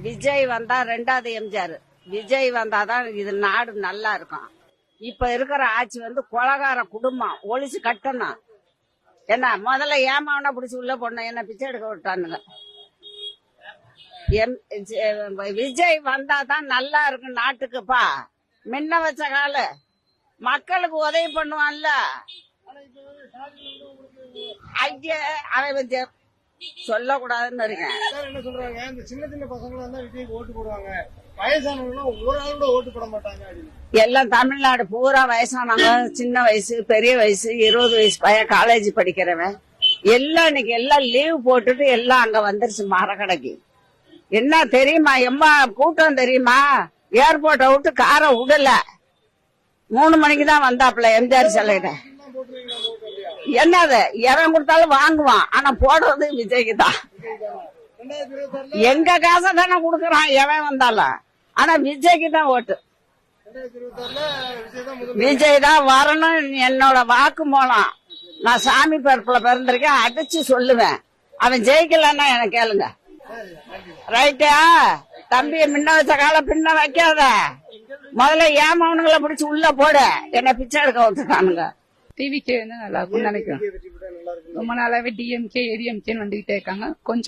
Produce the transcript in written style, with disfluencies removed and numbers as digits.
விஜய் வந்தா ரெண்டாவது எம்ஜிஆர். விஜய் வந்தாதான் இது நாடு நல்லா இருக்கும். இப்ப இருக்கிற ஆட்சி கொலகார குடும்பம் ஒழிச்சு கட்டணும். என்ன முதல்ல ஏமாவனா பிடிச்சி உள்ள போடணும். என்ன பிச்சை எடுக்க விட்டானுங்க. விஜய் வந்தாதான் நல்லா இருக்கும் நாட்டுக்குப்பா. முன்ன வச்ச கால மக்களுக்கு உதவி பண்ணுவான்ல. ஐயா அவன் சொல்லக்கூடாதுன்னு இருக்கேன். என்ன சொல்றாங்க, இந்த சின்ன சின்ன பசங்க விஜய்க்கு ஓட்டு போடுவாங்க, வயசானவங்க ஒரு ஆள் கூட ஓட்டு போட மாட்டாங்க அப்படின்னு. எல்லாம் தமிழ்நாடு பூரா வயசானவங்க, சின்ன வயசு பெரிய வயசு 20 வயசு பையன் காலேஜ் படிக்கிறவன் எல்லாம் இன்னைக்கு எல்லாம் லீவ் போட்டுட்டு எல்லாம் அங்க வந்துருச்சு மரக்கடைக்கு. என்ன தெரியுமா எம்மா கூட்டம் தெரியுமா? ஏர்போர்ட்டை விட்டு காரை விடல. 3 மணிக்கு தான் வந்தாப்புல எம்ஜிஆர் சிலையில. என்னது எவன் கொடுத்தாலும் வாங்குவான். ஆனா போடுறது விஜய்க்கு தான். எங்க காசை தானே கொடுக்கறான் எவன் வந்தாலும். ஆனா விஜய்க்கு தான் ஓட்டு. விஜய் தான் வரணும். என்னோட வாக்கு மூலம் நான் சாமி பருப்புல பிறந்திருக்கேன். அடிச்சு சொல்லுவேன். அவன் ஜெயிக்கலன்னா எனக்கு கேளுங்க. ரைட்டா? தம்பிய முன்ன வச்ச கால பின்ன வைக்காத. முதல்ல ஏமாவனுங்களை பிடிச்சு உள்ள போட. என்ன பிச்சை எடுக்க விட்டுட்டானுங்க. டிவிக்கே நல்லா இருக்கும்னு நினைக்கிறேன். ரொம்ப நாளாவே டிஎம்கே ஏடிஎம்கேன்னு வந்துகிட்டே இருக்காங்க. கொஞ்சம்